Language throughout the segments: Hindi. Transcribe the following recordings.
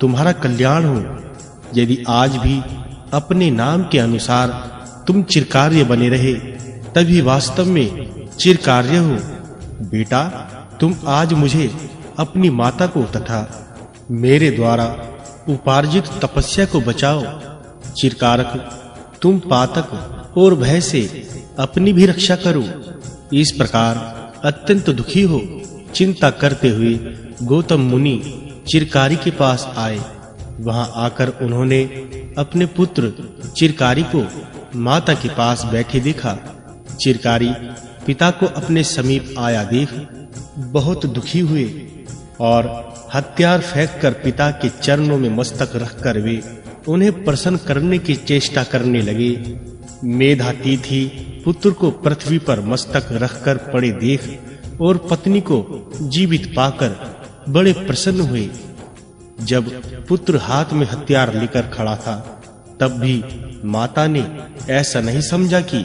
तुम्हारा कल्याण हो। यदि आज भी अपने नाम के अनुसार तुम चिरकार्य बने रहे तभी वास्तव में चिरकार्य हो। बेटा, तुम आज मुझे अपनी माता को तथा मेरे द्वारा उपार्जित तपस्या को बचाओ। चिरकारक, तुम पातक और भय से अपनी भी रक्षा करो। इस प्रकार अत्यंत दुखी हो चिंता करते हुए गौतम मुनि चिरकारी के पास आए। वहां आकर उन्होंने अपने पुत्र चिरकारी को माता के पास बैठे देखा। चिरकारी पिता को अपने समीप आया देख बहुत दुखी हुए और हथियार फेंककर पिता के चरणों में मस्तक रखकर वे उन्हें प्रसन्न करने की चेष्टा करने लगे। मेधातिथि पुत्र को पृथ्वी पर मस्तक रखकर पड़े देख और पत्नी को जीवित पाकर बड़े प्रसन्न हुए। जब पुत्र हाथ में हथियार लेकर खड़ा था तब भी माता ने ऐसा नहीं समझा कि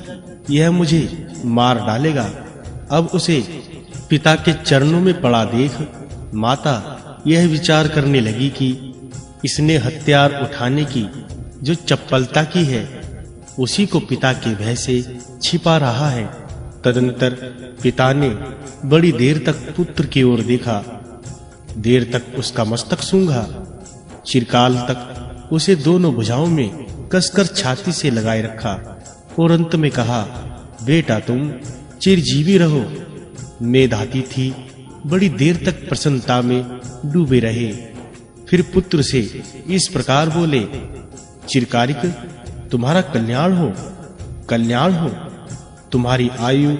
यह मुझे मार डालेगा। अब उसे पिता के चरणों में पड़ा देख माता यह विचार करने लगी कि इसने हथियार उठाने की जो चपलता की है उसी को पिता के भय से छिपा रहा है। तदंतर पिता ने बड़ी देर तक पुत्र की ओर देखा, देर तक उसका मस्तक सूंघा, चिरकाल तक उसे दोनों भुजाओं में कसकर छाती से लगाए रखा और अंत में कहा, बेटा तुम चिरजीवी रहो। मेधातिथि बड़ी देर तक प्रसन्नता में डूबे रहे। फिर पुत्र से इस प्रकार बोले, चिरकारिक, तुम्हारा कल्याण हो, कल्याण हो। तुम्हारी आयु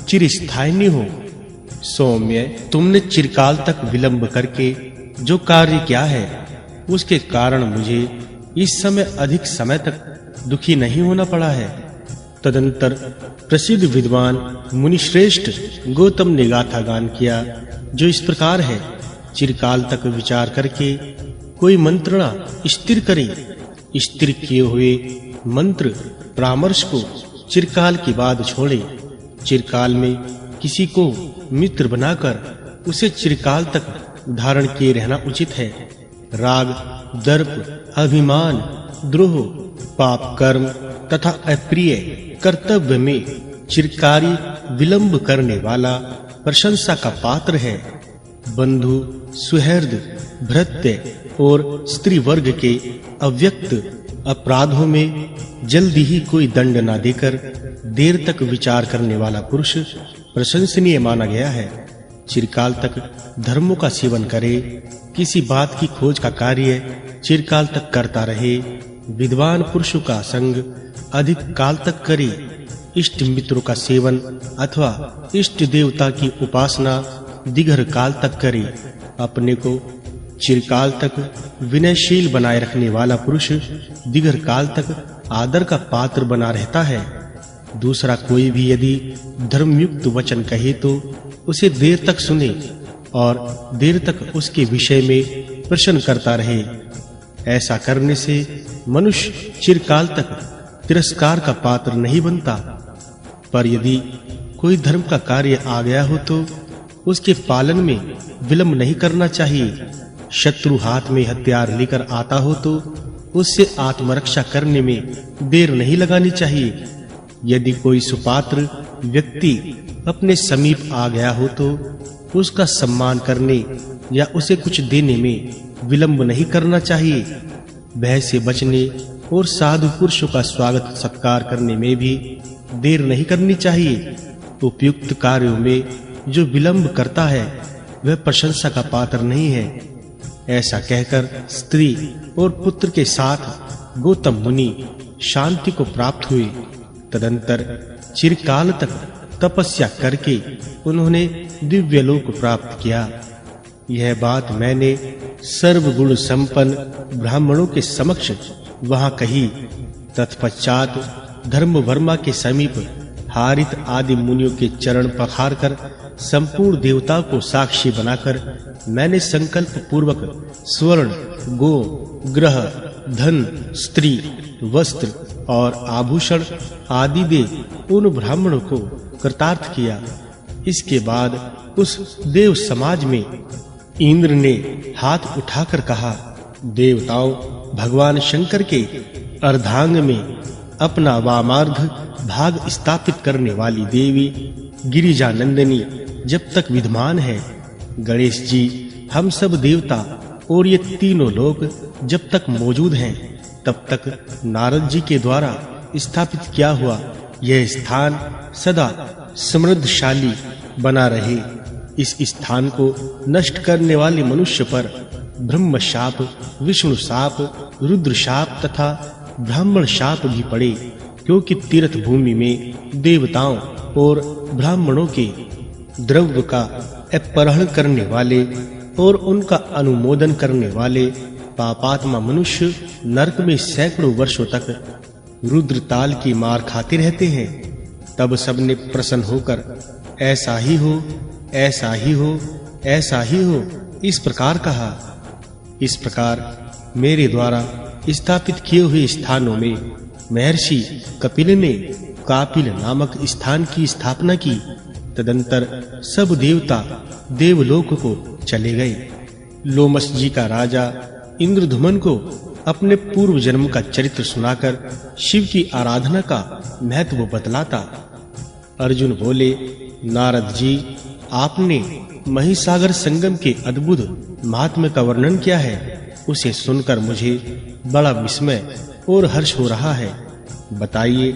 चिरस्थायिनी हो। सौम्य, तुमने चिरकाल तक विलंब करके जो कार्य किया है उसके कारण मुझे इस समय अधिक समय तक दुखी नहीं होना पड़ा है। तदंतर प्रसिद्ध विद्वान मुनिश्रेष्ठ गौतम ने गाथा गान किया जो इस प्रकार है। चिरकाल तक विचार करके कोई मंत्रणा स्थिर करे। स्थिर किए हुए मंत्र परामर्श को चिरकाल के बाद छोड़े। चिरकाल में किसी को मित्र बनाकर उसे चिरकाल तक धारण किए रहना उचित है। राग, दर्प, अभिमान, द्रोह, पाप कर्म तथा अप्रिय कर्तव्य में चिरकारी विलंब करने वाला प्रशंसा का पात्र है। बंधु, सुहृद, भृत्य और स्त्री वर्ग के अव्यक्त अपराधों में जल्दी ही कोई दंड न देकर देर तक विचार करने वाला पुरुष प्रशंसनीय माना गया है। चिरकाल तक धर्मों का सेवन करे, किसी बात की खोज का कार्य चिरकाल तक करता रहे, विद्वान पुरुषों का संग अधिक काल तक करे, इष्ट मित्रों का सेवन अथवा इष्ट देवता की उपासना दीर्घ काल तक करे, अपने को चिरकाल तक विनयशील बनाए रखने वाला पुरुष दीर्घ काल तक आदर का पात्र बना रहता है। दूसरा कोई भी यदि धर्मयुक्त वचन कहे तो उसे देर तक सुने और देर तक उसके विषय में प्रश्न करता रहे। ऐसा करने से मनुष्य चिरकाल तक तिरस्कार का पात्र नहीं बनता। पर यदि कोई धर्म का कार्य आ गया हो तो उसके पालन में विलंब नहीं करना चाहिए। शत्रु हाथ में हथियार लेकर आता हो तो उससे आत्मरक्षा करने में देर नहीं लगानी चाहिए। यदि कोई सुपात्र व्यक्ति अपने समीप आ गया हो तो उसका सम्मान करने या उसे कुछ देने में विलंब नहीं करना चाहिए। भय से बचने और साधु पुरुषों का स्वागत सत्कार करने में भी देर नहीं करनी चाहिए। उपयुक्त कार्यों में जो विलंब करता है वह प्रशंसा का पात्र नहीं है। ऐसा कहकर स्त्री और पुत्र के साथ गौतम मुनि शांति को प्राप्त हुए। तदंतर चिरकाल तक तपस्या करके उन्होंने दिव्य लोक प्राप्त किया। यह बात मैंने सर्वगुण संपन्न ब्राह्मणों के समक्ष वहां कही। तत्पश्चात धर्मवर्मा के समीप हारित आदि मुनियों के चरण पखारकर संपूर्ण देवताओं को साक्षी बनाकर मैंने संकल्प पूर्वक स्वर्ण, गो, ग्रह, धन, स्त्री, वस्त्र और आभूषण आदि दे उन ब्राह्मणों को कृतार्थ किया। इसके बाद उस देव समाज में इंद्र ने हाथ उठाकर कहा, देवताओं भगवान शंकर के अर्धांग में अपना वामार्ध भाग स्थापित करने वाली देवी गिरिजा नंदिनी जब तक विद्यमान है, गणेश जी, हम सब देवता और ये तीनों लोक जब तक मौजूद हैं, तब तक नारद जी के द्वारा स्थापित किया हुआ यह स्थान सदा समृद्धशाली बना रहे। इस स्थान को नष्ट करने वाले मनुष्य पर ब्रह्म शाप, विष्णु शाप, रुद्र शाप तथा ब्राह्मण शाप भी पड़े, क्योंकि तीर्थ भूमि में देवताओं और ब्राह्मणों के द्रव्य का अपहरण करने वाले और उनका अनुमोदन करने वाले पापात्मा मनुष्य नरक में सैकड़ों वर्षों तक रुद्र ताल की मार खाते रहते हैं। तब सबने प्रसन्न होकर ऐसा ही हो, ऐसा ही हो, ऐसा ही हो इस प्रकार कहा। इस प्रकार मेरे द्वारा स्थापित किए हुए स्थानों में महर्षि कपिल ने कापिल नामक स्थान की स्थापना की। तदंतर सब देवता देवलोक को चले गए। लोमस जी का राजा इंद्रधुमन को अपने पूर्व जन्म का चरित्र सुनाकर शिव की आराधना का महत्व बतलाता। अर्जुन बोले, नारद जी, आपने महिसागर संगम के अद्भुत महात्म्य का वर्णन किया है, उसे सुनकर मुझे बड़ा विस्मय और हर्ष हो रहा है। बताइए,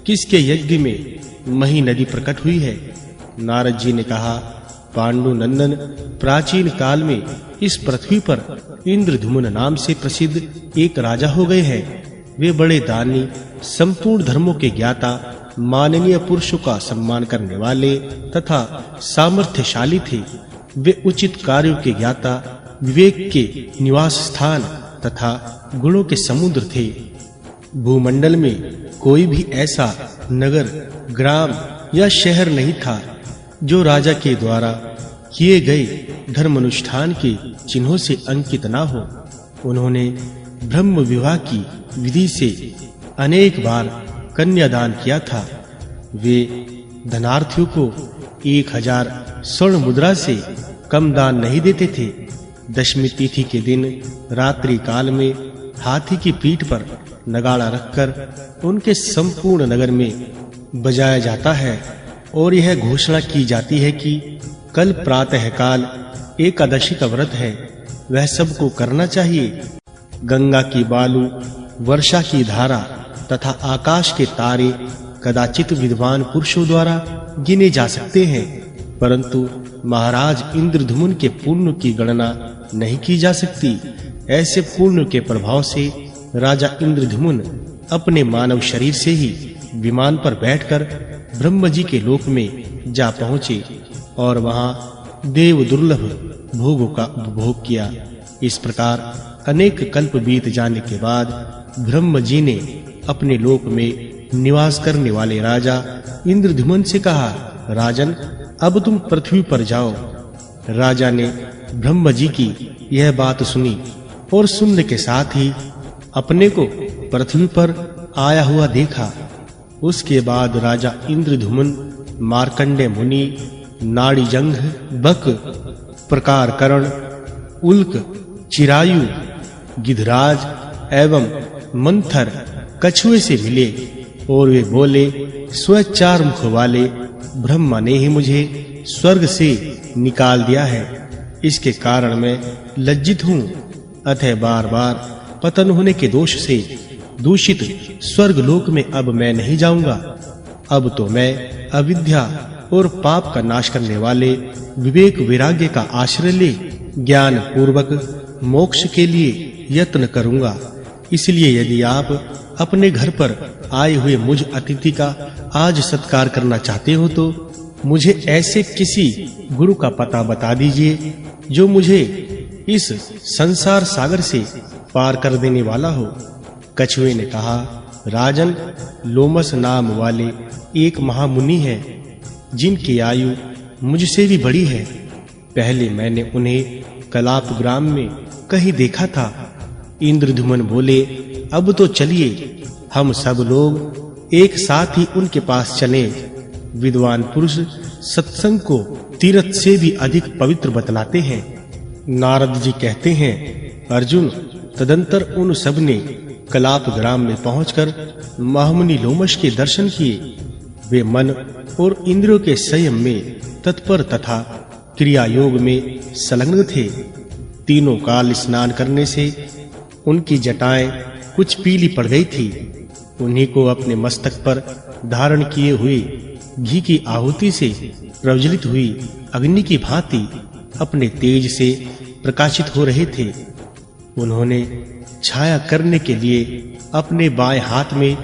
किसके यज्ञ में मही नदी प्रकट हुई है? नारद जी ने कहा, पांडु नंदन प्राचीन काल में इस पृथ्वी पर इंद्रधुमन नाम से प्रसिद्ध एक राजा हो गए हैं। वे बड़े दानी, संपूर्ण धर्मों के ज्ञाता, माननीय पुरुषों का सम्मान करने वाले तथा सामर्थ्यशाली थे। वे उचित कार्यों के ज्ञाता, विवेक के निवास स्थान तथा गुणों के समुद्र थे। भूमंडल में कोई भी ऐसा नगर, ग्राम या शहर नहीं था जो राजा के द्वारा किए गए धर्मानुष्ठान के चिन्हों से अंकित ना हो। उन्होंने ब्रह्म विवाह की विधि से अनेक बार कन्यादान किया था। वे धनार्थियों को 1000 स्वर्ण मुद्रा से कम दान नहीं देते थे। दशमी तिथि के दिन रात्रि काल में हाथी की पीठ पर नगाड़ा रखकर उनके संपूर्ण नगर में बजाया जाता है और यह घोषणा की जाती है कि कल प्रातः काल एकादशी का व्रत है, वह सबको करना चाहिए। गंगा की बालू, वर्षा की धारा तथा आकाश के तारे कदाचित विद्वान पुरुषों द्वारा गिने जा सकते हैं, परंतु महाराज इंद्रधुमन के पुण्य की गणना नहीं की जा सकती। ऐसे पुण्य के प्रभाव से राजा इंद्रधुमन अपने मानव शरीर से ही विमान पर बैठकर ब्रह्म जी के लोक में जा पहुंचे और वहां देव दुर्लभ भोगों का उपभोग किया। इस प्रकार अनेक कल्प बीत जाने के बाद ब्रह्म जी ने अपने लोक में निवास करने वाले राजा इंद्रधुमन से कहा, राजन, अब तुम पृथ्वी पर जाओ। राजा ने ब्रह्म जी की यह बात सुनी और सुनने के साथ ही अपने को पृथ्वी पर आया हुआ देखा। उसके बाद राजा इंद्रधुमन मार्कंडेय मुनि, नाड़ीजंघ, बक, प्रकारकरण, उल्क, चिरायु, गिधराज एवं मंथर कछुए से मिले और वे बोले, स्वचार मुख वाले ब्रह्मा ने ही मुझे स्वर्ग से निकाल दिया है। इसके कारण मैं लज्जित हूँ, अतः बार-बार पतन होने के दोष से दूषित स्वर्ग लोक में अब मैं नहीं जाऊंगा। अब तो मैं अविद्या और पाप का नाश करने वाले विवेक वैराग्य का आश्रय ले ज्ञान पूर्वक मोक्ष के लिए यत्न करूंगा। इसलिए यदि आप अपने घर पर आए हुए मुझ अतिथि का आज सत्कार करना चाहते हो तो मुझे ऐसे किसी गुरु का पता बता दीजिए जो मुझे इस संसार सागर से पार कर देने वाला हो। कछुए ने कहा, राजन, लोमस नाम वाले एक महामुनि हैं जिनकी आयु मुझसे भी बड़ी है। पहले मैंने उन्हें कलाप ग्राम में कहीं देखा था। इंद्रधुमन बोले, अब तो चलिए हम सब लोग एक साथ ही उनके पास चलें। विद्वान पुरुष सत्संग को तीर्थ से भी अधिक पवित्र बतलाते हैं। नारद जी कहते हैं, अर्जुन, तदंतर उन सब ने कलाप ग्राम में पहुंचकर महामुनि लोमश के दर्शन किए। वे मन और इंद्रियों के संयम में तत्पर तथा क्रिया योग में संलग्न थे। तीनों काल स्नान करने से उनकी जटाएं कुछ पीली पड़ गई थी। उन्हीं को अपने मस्तक पर धारण किए हुए घी की आहुति से प्रज्वलित हुई अग्नि की भांति अपने तेज से प्रकाशित हो रहे थे। उन्होंने छाया करने के लिए अपने बाएं हाथ में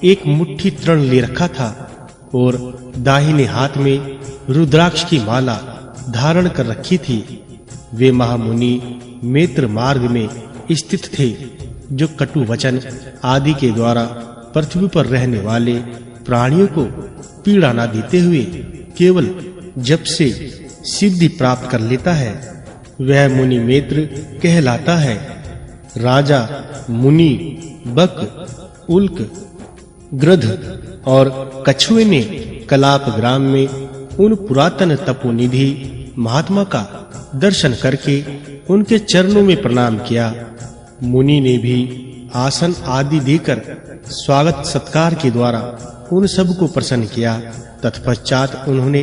एक मुट्ठी तृण ले रखा था और दाहिने हाथ में रुद्राक्ष की माला धारण कर रखी थी। वे महामुनि मेत्र मार्ग में स्थित थे, जो कटु वचन आदि के द्वारा पृथ्वी पर रहने वाले प्राणियों को पीड़ा न देते हुए केवल जप से सिद्धि प्राप्त कर लेता है। वह मुनि मेत्र कहलाता है। राजा, मुनि, बक, उल्क, गृध और कछुए ने कलाप ग्राम में उन पुरातन तपोनिधि महात्मा का दर्शन करके उनके चरणों में प्रणाम किया। मुनि ने भी आसन आदि देकर स्वागत सत्कार के द्वारा उन सब को प्रसन्न किया। तत्पश्चात उन्होंने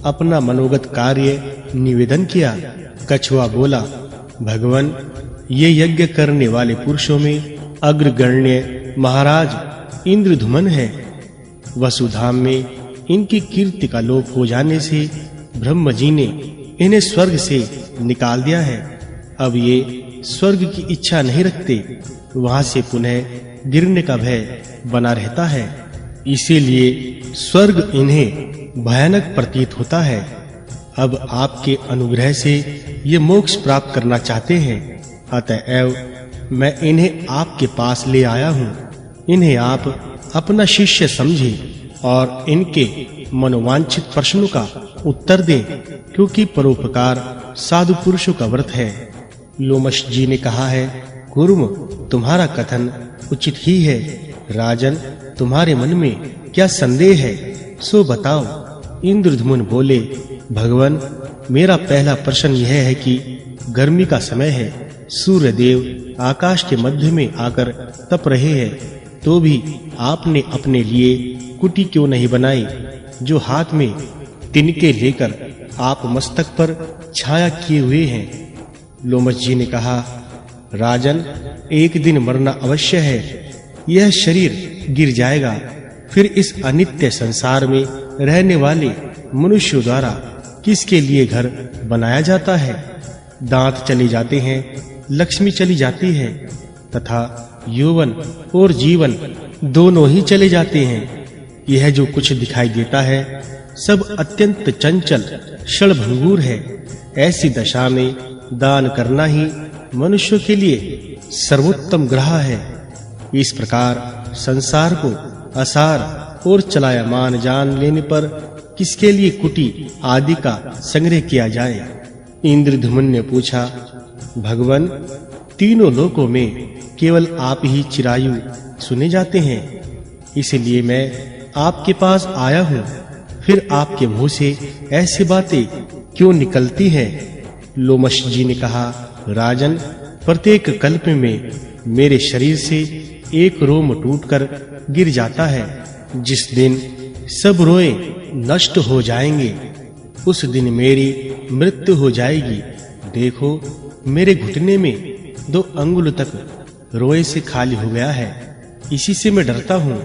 अपना मनोगत कार्य निवेदन किया। कछुआ बोला, भगवान, ये यज्ञ करने वाले पुरुषों में अग्रगण्य महाराज इंद्रधुमन है। वसुधाम में इनकी कीर्ति का लोप हो जाने से ब्रह्म जी ने इन्हें स्वर्ग से निकाल दिया है। अब ये स्वर्ग की इच्छा नहीं रखते, वहां से पुनः गिरने का भय बना रहता है। इसीलिए स्वर्ग इन्हें भयानक प्रतीत होता है। अब आपके अनुग्रह से ये मोक्ष प्राप्त करना चाहते हैं, अतएव मैं इन्हें आपके पास ले आया हूँ। इन्हें आप अपना शिष्य समझें और इनके मनोवांछित प्रश्नों का उत्तर दें, क्योंकि परोपकार साधु पुरुषों का व्रत है। लोमश जी ने कहा है, कुर्म, तुम्हारा कथन उचित ही है। राजन, तुम्हारे मन में क्या संदेह है, सो बताओ। इंद्रधुमन बोले, भगवान, मेरा पहला प्रश्न यह है कि गर्मी का समय है, सूर्य देव आकाश के मध्य में आकर तप रहे हैं, तो भी आपने अपने लिए कुटी क्यों नहीं बनाई, जो हाथ में तिनके लेकर आप मस्तक पर छाया किए हुए हैं। लोमश जी ने कहा, राजन, एक दिन मरना अवश्य है। यह शरीर गिर जाएगा, फिर इस अनित्य संसार में रहने वाले मनुष्यों द्वारा किसके लिए घर बनाया जाता है। दांत चले जाते हैं, लक्ष्मी चली जाती है, तथा यौवन और जीवन दोनों ही चले जाते हैं। यह जो कुछ दिखाई देता है सब अत्यंत चंचल क्षणभंगुर है। ऐसी दशा में दान करना ही मनुष्य के लिए सर्वोत्तम ग्रह है। इस प्रकार संसार को असार और चलायमान जान लेने पर किसके लिए कुटी आदि का संग्रह किया जाए। इंद्रधुमन ने पूछा, भगवान, तीनों लोकों में केवल आप ही चिरायु सुने जाते हैं, इसलिए मैं आपके पास आया हूँ। फिर आपके मुंह से ऐसी बातें क्यों निकलती हैं? लोमश जी ने कहा, राजन, प्रत्येक कल्प में मेरे शरीर से एक रोम टूटकर गिर जाता है। जिस दिन सब रोए नष्ट हो जाएंगे, उस दिन मेरी मृत्यु हो जाएगी। देखो, मेरे घुटने में 2 अंगुल तक रोए से खाली हो गया है। इसी से मैं डरता हूँ।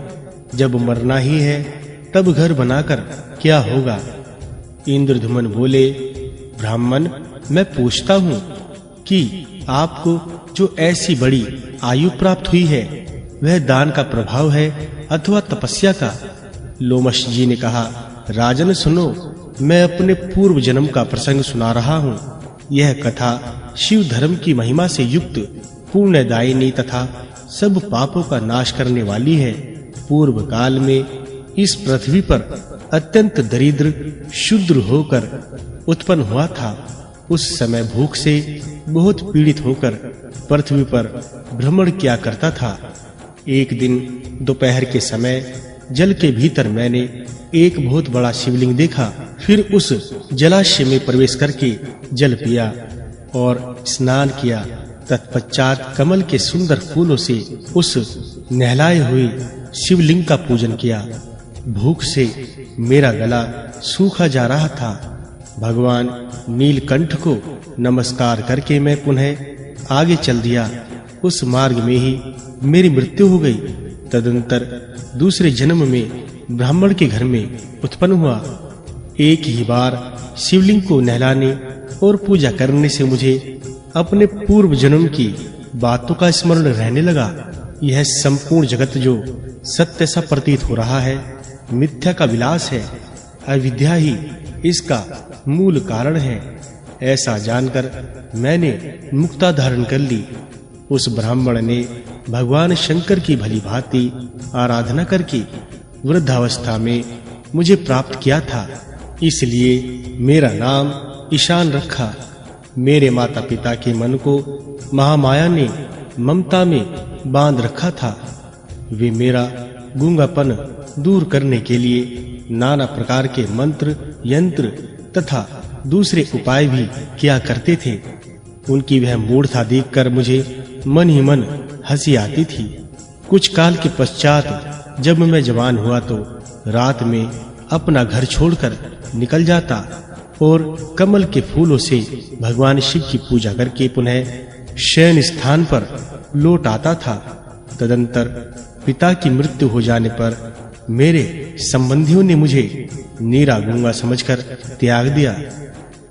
जब मरना ही है तब घर बनाकर क्या होगा? इंद्रधुमन बोले, ब्राह्मण, मैं पूछता हूँ कि आपको जो ऐसी बड़ी आयु प्राप्त हुई है, वह दान का प्रभाव है अथवा तपस्या का? लोमश जी ने कहा, राजन सुनो, मैं अपने पूर्व जन्म का प्रसंग सुना रहा हूँ। यह कथा शिव धर्म की महिमा से युक्त पुण्यदायिनी तथा सब पापों का नाश करने वाली है। पूर्व काल में इस पृथ्वी पर अत्यंत दरिद्र शूद्र होकर उत्पन्न हुआ था। उस समय भूख से बहुत पीड़ित होकर पृथ्वी पर भ्रमण किया करता था। एक दिन दोपहर के समय जल के भीतर मैंने एक बहुत बड़ा शिवलिंग देखा। फिर उस जलाशय में प्रवेश करके जल पिया और स्नान किया तत्पश्चात कमल के सुंदर फूलों से उस नहलाए हुए शिवलिंग का पूजन किया। भूख से मेरा गला सूखा जा रहा था। भगवान नीलकंठ को नमस्कार करके मैं पुनः आगे चल दिया। उस मार्ग में ही मेरी मृत्यु हो गई। तदंतर दूसरे जन्म में ब्राह्मण के घर में उत्पन्न हुआ। एक ही बार शिवलिंग को नहलाने और पूजा करने से मुझे अपने पूर्व जन्म की बातों का स्मरण रहने लगा। यह संपूर्ण जगत जो सत्य सा प्रतीत हो रहा है, मिथ्या का विलास है। अविद्या ही इसका मूल कारण है। ऐसा जानकर मैंने मुक्ता धारण कर ली। उस ब्राह्मण ने भगवान शंकर की भली भांति आराधना करके वृद्धावस्था में मुझे प्राप्त किया था, इसलिए मेरा नाम ईशान रखा। मेरे माता-पिता के मन को महामाया ने ममता में बांध रखा था। वे मेरा गूंगापन दूर करने के लिए नाना प्रकार के मंत्र, यंत्र तथा दूसरे उपाय भी किया करते थे। उनकी वह मूढ़ता देखकर मुझे मन ही मन हंसी आती थी। कुछ काल के पश्चात जब मैं जवान हुआ तो रात में अपना घर छोड़कर निकल जाता और कमल के फूलों से भगवान शिव की पूजा करके पुनः शयन स्थान पर लौट आता था। तदंतर पिता की मृत्यु हो जाने पर मेरे संबंधियों ने मुझे नीरा गूंगा समझकर त्याग दिया।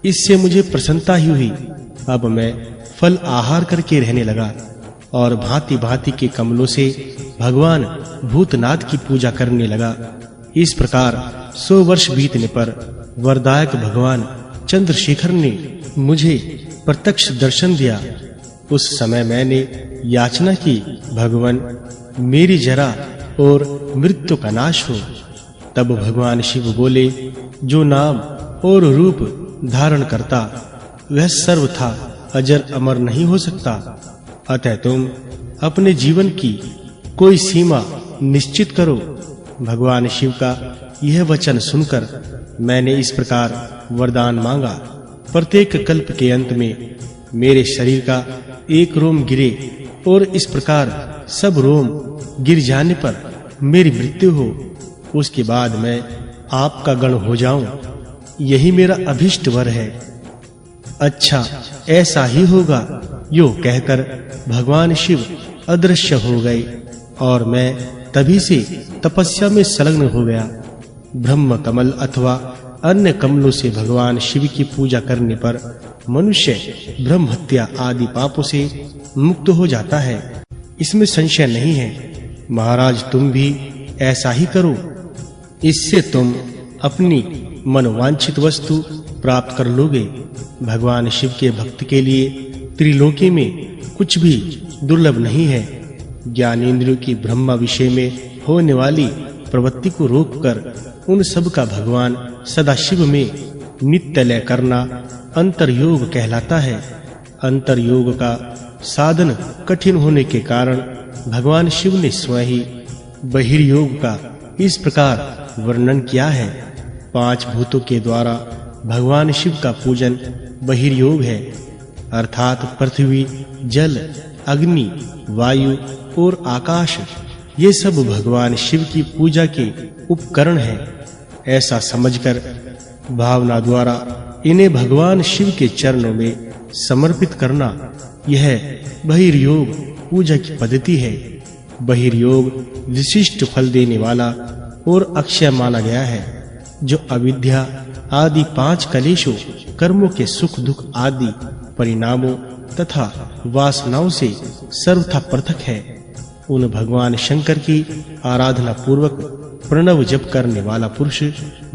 इससे मुझे प्रसन्नता ही हुई। अब मैं फल आहार करके रहने लगा और भांति-भांति के कमलों से भगवान भूतनाथ की पूजा करने लगा। इस प्रकार 100 वर्ष बीतने पर वरदायक भगवान चंद्रशेखर ने मुझे प्रत्यक्ष दर्शन दिया। उस समय मैंने याचना की, भगवान मेरी जरा और मृत्यु का नाश हो। तब भगवान शिव बोले, जो नाम और रूप धारण करता वह सर्वथा अजर अमर नहीं हो सकता। अतः तुम अपने जीवन की कोई सीमा निश्चित करो। भगवान शिव का यह वचन सुनकर मैंने इस प्रकार वरदान मांगा। प्रत्येक कल्प के अंत में मेरे शरीर का एक रोम गिरे और इस प्रकार सब रोम गिर जाने पर मेरी मृत्यु हो। उसके बाद मैं आपका गण हो जाऊं, यही मेरा अभिष्ट वर है। अच्छा, ऐसा ही होगा। यो कहकर भगवान शिव अदृश्य हो गए और मैं तभी से तपस्या में संलग्न हो गया। ब्रह्म कमल अथवा अन्य कमलों से भगवान शिव की पूजा करने पर मनुष्य ब्रह्म हत्या आदि पापों से मुक्त हो जाता है, इसमें संशय नहीं है। महाराज, तुम भी ऐसा ही करो। इससे तुम अपनी मनोवांछित वस्तु प्राप्त कर लोगे। भगवान शिव के भक्त के लिए त्रिलोकी में कुछ भी दुर्लभ नहीं है। ज्ञानेंद्रियों की ब्रह्म विषय में होने वाली प्रवृत्ति को रोककर उन सब का भगवान सदाशिव में नित्य लय करना अंतर्योग कहलाता है। अंतर्योग का साधन कठिन होने के कारण भगवान शिव ने स्वयं ही बहिर्योग का इस प्रकार वर्णन किया है। 5 भूतों के द्वारा भगवान शिव का पूजन बहिर्योग है, अर्थात पृथ्वी, जल, अग्नि, वायु और आकाश, ये सब भगवान शिव की पूजा के उपकरण हैं। ऐसा समझकर भावना द्वारा इन्हें भगवान शिव के चरणों में समर्पित करना, यह बहिर्योग पूजा की पद्धति है। बहिर्योग विशिष्ट फल देने वाला और अक्षय माना गया है, जो अविद्या आदि 5 कलेशों, कर्मों के सुख दुख आदि परिणामों तथा वासनाओं से सर्वथा पृथक है। उन भगवान शंकर की आराधना पूर्वक प्रणव जप करने वाला पुरुष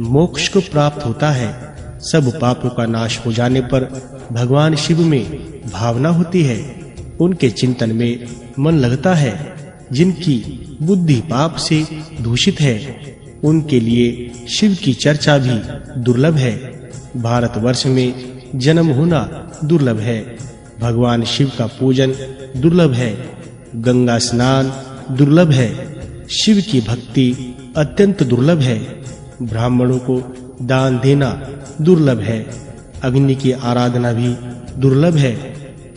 मोक्ष को प्राप्त होता है। सब पापों का नाश हो जाने पर भगवान शिव में भावना होती है। उनके चिंतन में मन लगता है। जिनकी बुद्धि पाप से दूषित है, उनके लिए शिव की चर्चा भी दुर्लभ है। भारतवर्ष में जन्म होना दुर्लभ है। भगवान शिव का पूजन दुर्लभ है। गंगा स्नान दुर्लभ है। शिव की भक्ति अत्यंत दुर्लभ है। ब्राह्मणों को दान देना दुर्लभ है। अग्नि की आराधना भी दुर्लभ है।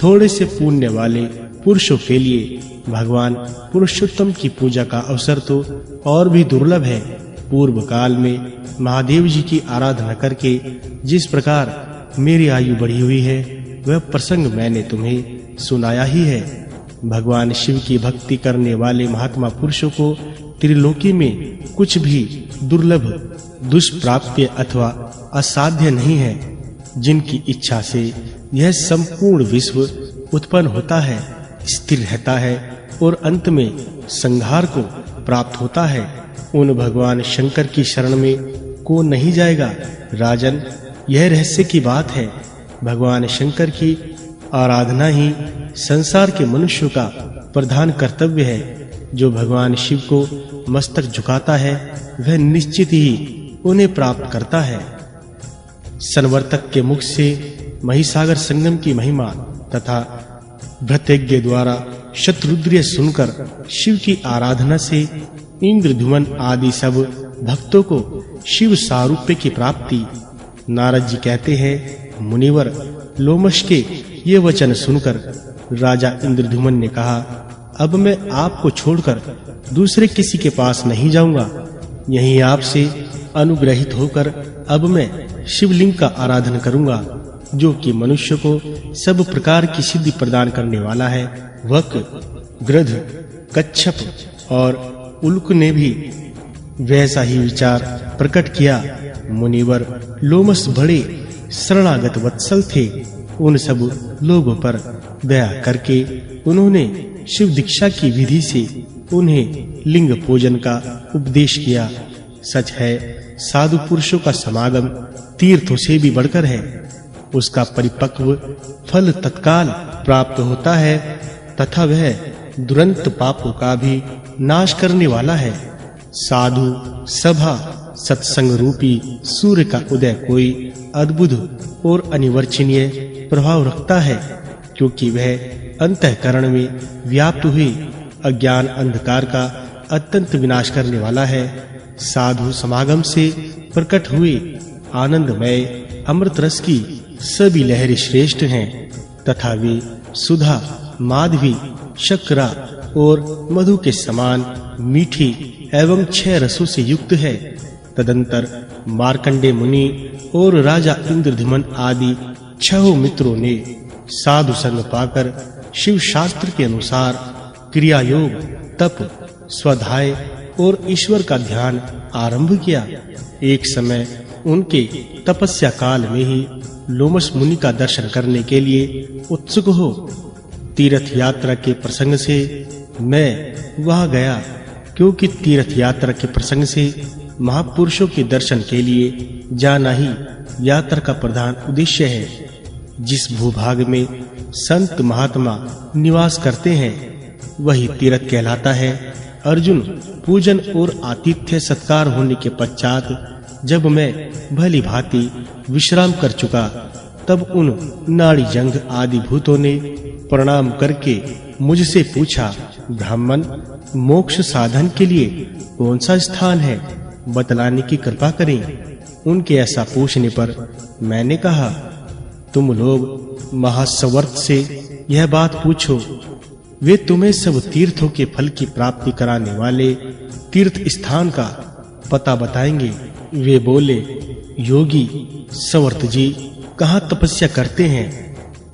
थोड़े से पुण्य वाले पुरुषों के लिए भगवान पुरुषोत्तम की पूजा का अवसर तो और भी दुर्लभ है। पूर्व काल में महादेव जी की आराधना करके जिस प्रकार मेरी आयु बढ़ी हुई है, वह प्रसंग मैंने तुम्हें सुनाया ही है। भगवान शिव की भक्ति करने वाले महात्मा पुरुषों को त्रिलोकी में कुछ भी दुर्लभ, दुष्प्राप्य अथवा असाध्य नहीं है। जिनकी इच्छा से यह संपूर्ण विश्व उत्पन्न होता है, स्थिर रहता है और अंत में संहार को प्राप्त होता है, उन भगवान शंकर की शरण में कौन नहीं जाएगा। राजन, यह रहस्य की बात है। भगवान शंकर की आराधना ही संसार के मनुष्यों का प्रधान कर्तव्य है। जो भगवान शिव को मस्तक झुकाता है, वह निश्चित ही उन्हें प्राप्त करता है। संवर्तक के मुख से महिसागर संगम की महिमा तथा भृत्यज्ञ द्वारा शतरुद्र सुनकर शिव की आराधना से इंद्रधुमन आदि सब भक्तों को शिव सारूप्य की प्राप्ति। नारद जी कहते हैं, मुनिवर, लोमश के ये वचन सुनकर राजा इंद्रधुमन ने कहा, अब मैं आपको छोड़कर दूसरे किसी के पास नहीं जाऊंगा। यहीं आपसे अनुग्रहित होकर अब मैं शिवलिंग का आराधन करूंगा, जो कि मनुष्य को सब प्रकार की सिद्धि प्रदान करने वाला है। वक, गृध, कच्छप और उल्क ने भी वैसा ही विचार प्रकट किया। मुनिवर, लोमस बड़े शरणागत वत्सल थे। उन सब लोगों पर दया करके उन्होंने शिव दीक्षा की विधि से उन्हें लिंग पूजन का उपदेश किया। सच है, साधु पुरुषों का समागम तीर्थों से भी बढ़कर है। उसका परिपक्व फल तत्काल प्राप्त होता है तथा वह दुरंत पापों का भी नाश करने वाला है। साधु सभा सत्संग रूपी सूर्य का उदय कोई अद्भुत और अनिवर्चनीय प्रभाव रखता है, क्योंकि वह अंतःकरण में व्याप्त हुए अज्ञान अंधकार का अत्यंत विनाश करने वाला है। साधु समागम से प्रकट हुए आनंदमय अमृत रस की सभी लहरें श्रेष्ठ हैं तथा वे सुधा, माधवी, शर्करा और मधु के समान मीठी एवं 6 रसों से युक्त है। तदंतर मार्कंडे मुनि और राजा इंद्रधुमन आदि 6 मित्रों ने साधु संग पाकर शिव शास्त्र के अनुसार क्रिया योग, तप, स्वाध्याय और ईश्वर का ध्यान आरंभ किया। एक समय उनके तपस्या काल में ही लोमस मुनि का दर्शन करने के लिए उत्सुक हो तीर्थ यात्रा के प्रसंग से मैं वहां गया, क्योंकि तीर्थ यात्रा के प्रसंग से महापुरुषों के दर्शन के लिए जाना ही यात्रा का प्रधान उद्देश्य है। जिस भूभाग में संत महात्मा निवास करते हैं, वही तीर्थ कहलाता है। अर्जुन, पूजन और आतिथ्य सत्कार होने के पश्चात जब मैं भली भांति विश्राम कर चुका, तब उन नाड़ी जंग आदि भूतों ने प्रणाम करके मुझसे पूछा, ब्राह्मण, मोक्ष साधन के लिए कौन सा स्थान है, बतलाने की कृपा करें। उनके ऐसा पूछने पर मैंने कहा, तुम लोग महासवर्त से यह बात पूछो, वे तुम्हें सब तीर्थों के फल की प्राप्ति कराने वाले तीर्थ स्थान का पता बताएंगे। वे बोले, योगी सवर्त जी कहाँ तपस्या करते हैं?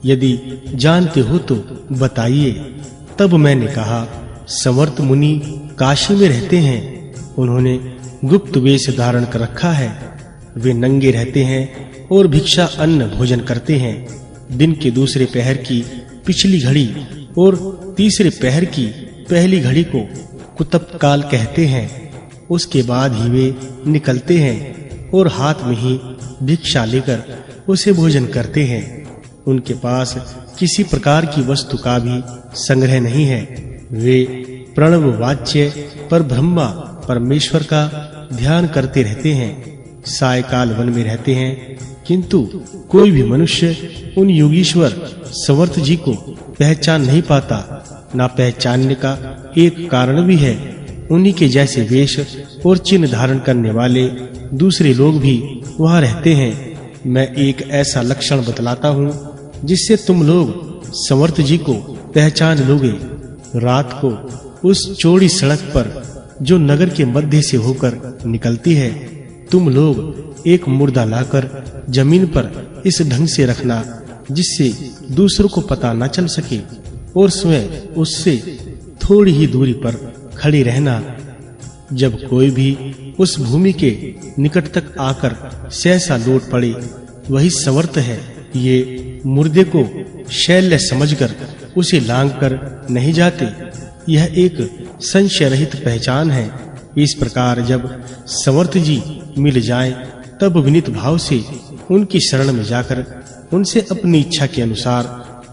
यदि जानते हो तो बताइए। तब मैंने कहा, सवर्त मुनि काशी में रहते हैं। उन्होंने गुप्त वेश धारण कर रखा है। वे नंगे रहते हैं और भिक्षा अन्न भोजन करते हैं। दिन के दूसरे पहर की पिछली घड़ी और तीसरे पहर की पहली घड़ी को कुतप काल कहते हैं। उसके बाद ही वे निकलते हैं और हाथ में ही भिक्षा लेकर उसे भोजन करते हैं। उनके पास किसी प्रकार की वस्तु का भी संग्रह नहीं है। वे प्रणव वाच्य पर ब्रह्मा परमेश्वर का ध्यान करते रहते हैं। सायकाल वन में रहते हैं, किंतु कोई भी मनुष्य उन योगीश्वर सवर्त जी को पहचान नहीं पाता। ना पहचानने का एक कारण भी है, उन्हीं के जैसे वेश और चिन्ह धारण करने वाले दूसरे लोग भी वहां रहते हैं। मैं एक ऐसा लक्षण बतलाता हूँ जिससे तुम लोग समर्थ जी को पहचान लोगे। रात को उस चौड़ी सड़क पर जो नगर के मध्य से होकर निकलती है, तुम लोग एक मुर्दा लाकर जमीन पर इस ढंग से रखना जिससे दूसरों को पता न चल सके, और स्वयं उससे थोड़ी ही दूरी पर खड़ी रहना। जब कोई भी उस भूमि के निकट तक आकर सहसा लौट पड़े, वही समर्थ है। ये मुर्दे को शैल्य समझकर उसे लांघकर नहीं जाते। यह एक संशय रहित पहचान है। इस प्रकार जब समर्थ जी मिल जाएं, तब विनीत भाव से उनकी शरण में जाकर उनसे अपनी इच्छा के अनुसार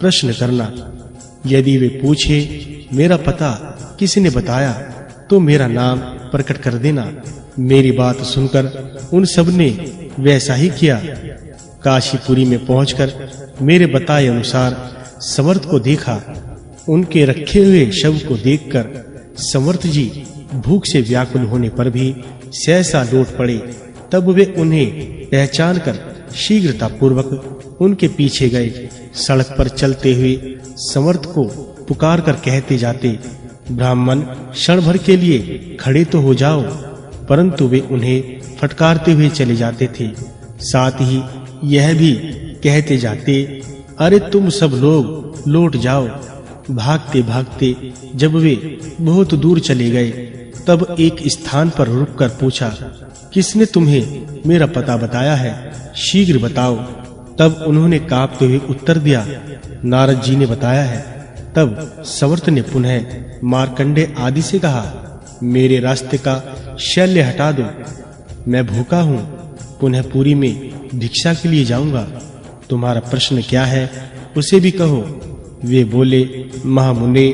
प्रश्न करना। यदि वे पूछे मेरा पता किसने बताया, तो मेरा नाम प्रकट कर देना। मेरी बात सुनकर उन सब ने वैसा ही किया। काशीपुरी में पहुंचकर मेरे बताए अनुसार समर्थ को देखा। उनके रखे हुए शव को देखकर समर्थ जी भूख से व्याकुल होने पर भी सहसा लौट पड़े। तब वे उन्हें पहचान कर शीघ्रता पूर्वक उनके पीछे गए। सड़क पर चलते हुए समर्थ को पुकार कर कहते जाते, ब्राह्मण क्षण भर के लिए खड़े तो हो जाओ, परंतु वे उन्हें फटकारते हुए चले जाते थे। साथ ही यह भी कहते जाते, अरे तुम सब लोग लौट जाओ। भागते भागते जब वे बहुत दूर चले गए, तब एक स्थान पर रुककर पूछा, किसने तुम्हें मेरा पता बताया है? शीघ्र बताओ। तब उन्होंने कांपते हुए उत्तर दिया, नारद जी ने बताया है। तब समर्थ ने पुनः मार्कंडे आदि से कहा, मेरे रास्ते का शल्य हटा दो, मैं भूखा हूँ, पुनः पुरी में भिक्षा के लिए जाऊंगा। तुम्हारा प्रश्न क्या है, उसे भी कहो। वे बोले, महामुने,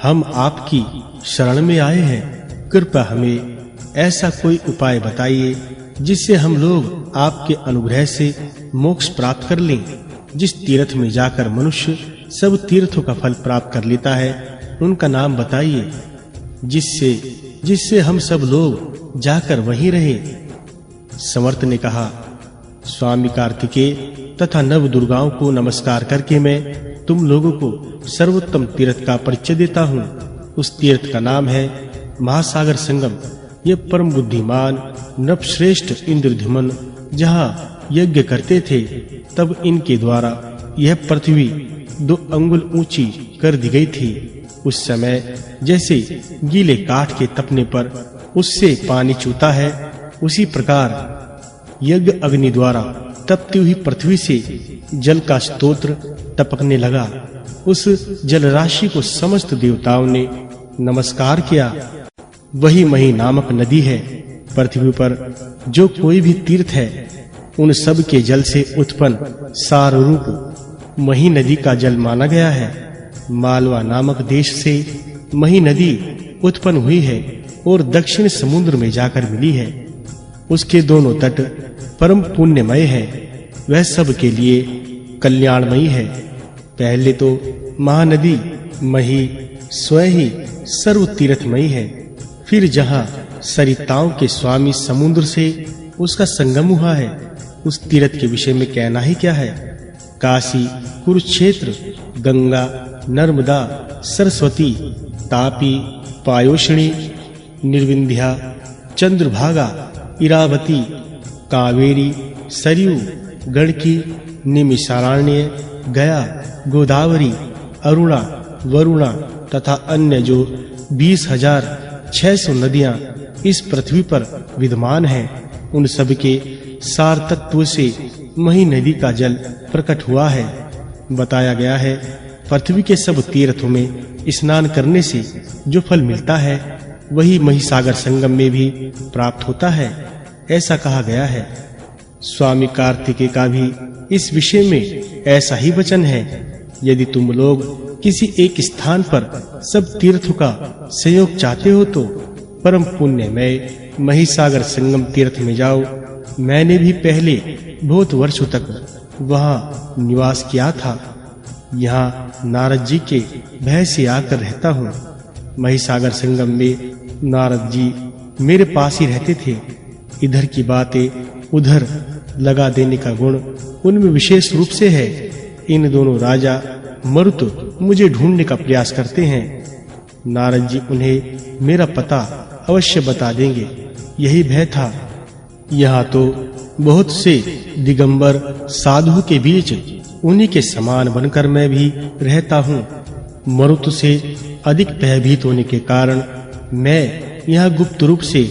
हम आपकी शरण में आए हैं, कृपया हमें ऐसा कोई उपाय बताइए जिससे हम लोग आपके अनुग्रह से मोक्ष प्राप्त कर लें। जिस तीर्थ में जाकर मनुष्य सब तीर्थों का फल प्राप्त कर लेता है, उनका नाम बताइए, जिससे हम सब लोग जाकर वहीं रहें। समर्थ ने कहा, स्वामी कार्तिकेय तथा नव दुर्गाओं को नमस्कार करके मैं तुम लोगों को सर्वोत्तम तीर्थ का परिचय देता हूँ। उस तीर्थ का नाम है महासागर संगम। ये परम बुद्धिमान नृपश्रेष्ठ इंद्रद्युम्न जहाँ यज्ञ करते थे, तब इनके द्वारा यह पृथ्वी 2 अंगुल ऊंची कर दी गई थी। उस समय जैसे गीले काठ के तपने पर उससे पानी चूता है, उसी प्रकार यज्ञ अग्नि द्वारा तपती हुई पृथ्वी से जल का स्तोत्र टपकने लगा। उस जल राशि को समस्त देवताओं ने नमस्कार किया। वही मही नामक नदी है। पृथ्वी पर जो कोई भी तीर्थ है, उन सब के जल से उत्पन्न सार रूप मही नदी का जल माना गया है। मालवा नामक देश से मही नदी उत्पन्न हुई है और दक्षिण समुद्र में जाकर मिली है। उसके दोनों तट परम पुण्यमय है। वह सब के लिए कल्याणमयी है। पहले तो महानदी मही स्वयं ही सर्व तीर्थमयी है। फिर जहाँ सरिताओं के स्वामी समुद्र से उसका संगम हुआ है, उस तीर्थ के विषय में कहना ही क्या है। काशी, कुरुक्षेत्र, गंगा, नर्मदा, सरस्वती, तापी, पायोषणी, निर्विंध्या, चंद्रभागा, इरावती, कावेरी, सरयू, गंडकी, निमिषारण्य, गया, गोदावरी, अरुणा, वरुणा तथा अन्य जो 20,600 नदियां इस पृथ्वी पर विद्यमान हैं, उन सब के सार तत्व से मही नदी का जल प्रकट हुआ है। बताया गया है, पृथ्वी के सब तीर्थों में स्नान करने से जो फल मिलता है, वही महिसागर संगम में भी प्राप्त होता है, ऐसा कहा गया है। स्वामी कार्तिकेय का भी इस विषय में ऐसा ही वचन है। यदि तुम लोग किसी एक स्थान पर सब तीर्थों का संयोग चाहते हो, तो परम पुण्यमय महिसागर संगम तीर्थ में जाओ। मैंने भी पहले बहुत वर्षों तक वहाँ निवास किया था। यहाँ नारद जी के भय से आकर रहता हूँ। महिसागर संगम में नारद जी मेरे पास ही रहते थे। इधर की बातें उधर लगा देने का गुण उनमें विशेष रूप से है। इन दोनों राजा मरुत मुझे ढूंढने का प्रयास करते हैं। नारद जी उन्हें मेरा पता अवश्य बता देंगे, यही भय था। यहाँ तो बहुत से दिगंबर साधु के बीच उन्हीं के समान बनकर मैं भी रहता हूँ। मरुत से अधिक भयभीत होने के कारण मैं यहाँ गुप्त रूप से